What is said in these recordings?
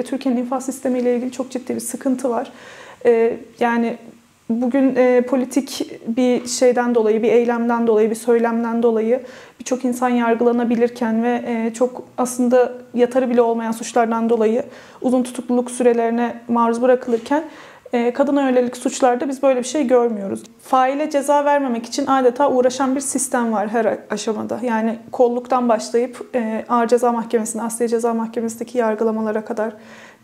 Türkiye'nin infaz sistemiyle ilgili çok ciddi bir sıkıntı var. Yani bugün politik bir şeyden dolayı, bir eylemden dolayı, bir söylemden dolayı birçok insan yargılanabilirken ve çok aslında yatarı bile olmayan suçlardan dolayı uzun tutukluluk sürelerine maruz bırakılırken kadına yönelik suçlarda biz böyle bir şey görmüyoruz. Faile ceza vermemek için adeta uğraşan bir sistem var her aşamada. Yani kolluktan başlayıp Ağır Ceza Mahkemesi'ne, Asliye Ceza Mahkemesi'ndeki yargılamalara kadar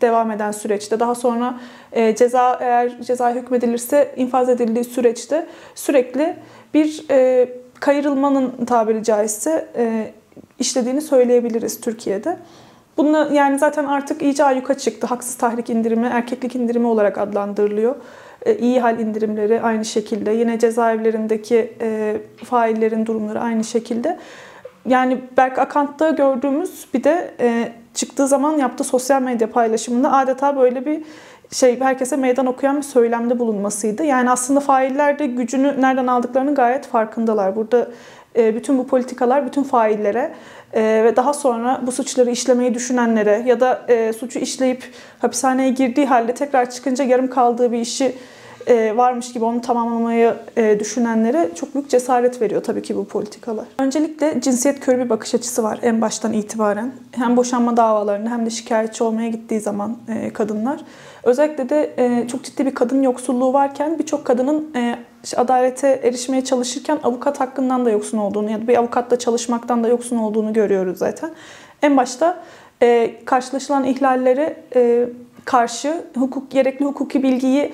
devam eden süreçte, daha sonra eğer ceza hükmedilirse infaz edildiği süreçte sürekli bir kayırılmanın tabiri caizse işlediğini söyleyebiliriz Türkiye'de. Bununla yani zaten artık iyice ayyuka çıktı. Haksız tahrik indirimi, erkeklik indirimi olarak adlandırılıyor. İyi hal indirimleri aynı şekilde. Yine cezaevlerindeki faillerin durumları aynı şekilde. Yani Berk Akant'ta gördüğümüz bir de çıktığı zaman yaptığı sosyal medya paylaşımında adeta böyle bir herkese meydan okuyan bir söylemde bulunmasıydı. Yani aslında failler de gücünü nereden aldıklarının gayet farkındalar. Burada bütün bu politikalar bütün faillere ve daha sonra bu suçları işlemeyi düşünenlere ya da suçu işleyip hapishaneye girdiği halde tekrar çıkınca yarım kaldığı bir işi varmış gibi onu tamamlamayı düşünenlere çok büyük cesaret veriyor tabii ki bu politikalar. Öncelikle cinsiyet körü bir bakış açısı var en baştan itibaren. Hem boşanma davalarında hem de şikayetçi olmaya gittiği zaman kadınlar. Özellikle de çok ciddi bir kadın yoksulluğu varken birçok kadının adalete erişmeye çalışırken avukat hakkından da yoksun olduğunu ya da bir avukatla çalışmaktan da yoksun olduğunu görüyoruz zaten. En başta karşılaşılan ihlallere karşı gerekli hukuki bilgiyi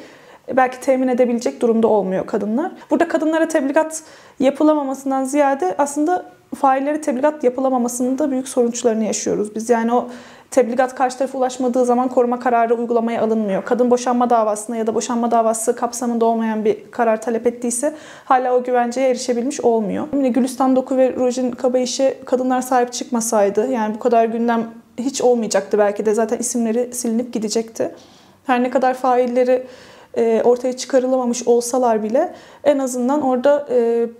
belki temin edebilecek durumda olmuyor kadınlar. Burada kadınlara tebligat yapılamamasından ziyade aslında faillere tebligat yapılamamasının da büyük sonuçlarını yaşıyoruz biz. Yani o tebligat karşı tarafa ulaşmadığı zaman koruma kararı uygulamaya alınmıyor. Kadın boşanma davasına ya da boşanma davası kapsamında olmayan bir karar talep ettiyse hala o güvenceye erişebilmiş olmuyor. Yine Gülistan Doku ve Rojin Kabayiş'e kadınlar sahip çıkmasaydı yani bu kadar gündem hiç olmayacaktı belki de, zaten isimleri silinip gidecekti. Her ne kadar failleri ortaya çıkarılamamış olsalar bile en azından orada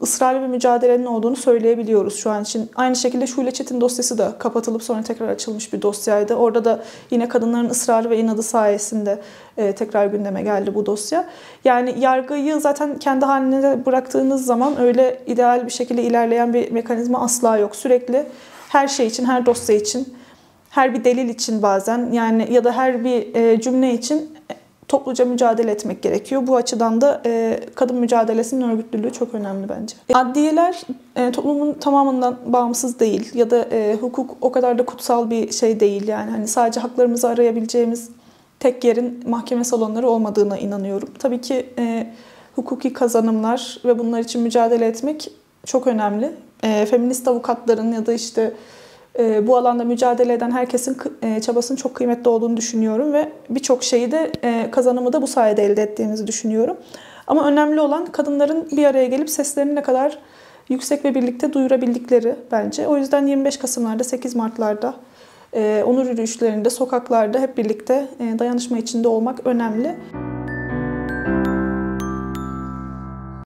ısrarlı bir mücadelenin olduğunu söyleyebiliyoruz şu an için. Aynı şekilde Şule Çetin dosyası da kapatılıp sonra tekrar açılmış bir dosyaydı. Orada da yine kadınların ısrarı ve inadı sayesinde tekrar gündeme geldi bu dosya. Yani yargıyı zaten kendi haline bıraktığınız zaman öyle ideal bir şekilde ilerleyen bir mekanizma asla yok. Sürekli her şey için, her dosya için, her bir delil için bazen yani ya da her bir cümle için topluca mücadele etmek gerekiyor. Bu açıdan da kadın mücadelesinin örgütlülüğü çok önemli bence. Adliyeler toplumun tamamından bağımsız değil ya da hukuk o kadar da kutsal bir şey değil yani. Hani sadece haklarımızı arayabileceğimiz tek yerin mahkeme salonları olmadığına inanıyorum. Tabii ki hukuki kazanımlar ve bunlar için mücadele etmek çok önemli. Feminist avukatların ya da işte bu alanda mücadele eden herkesin çabasının çok kıymetli olduğunu düşünüyorum ve birçok şeyi de kazanımı da bu sayede elde ettiğimizi düşünüyorum. Ama önemli olan kadınların bir araya gelip seslerini ne kadar yüksek ve birlikte duyurabildikleri bence. O yüzden 25 Kasım'larda, 8 Mart'larda, onur yürüyüşlerinde, sokaklarda hep birlikte dayanışma içinde olmak önemli.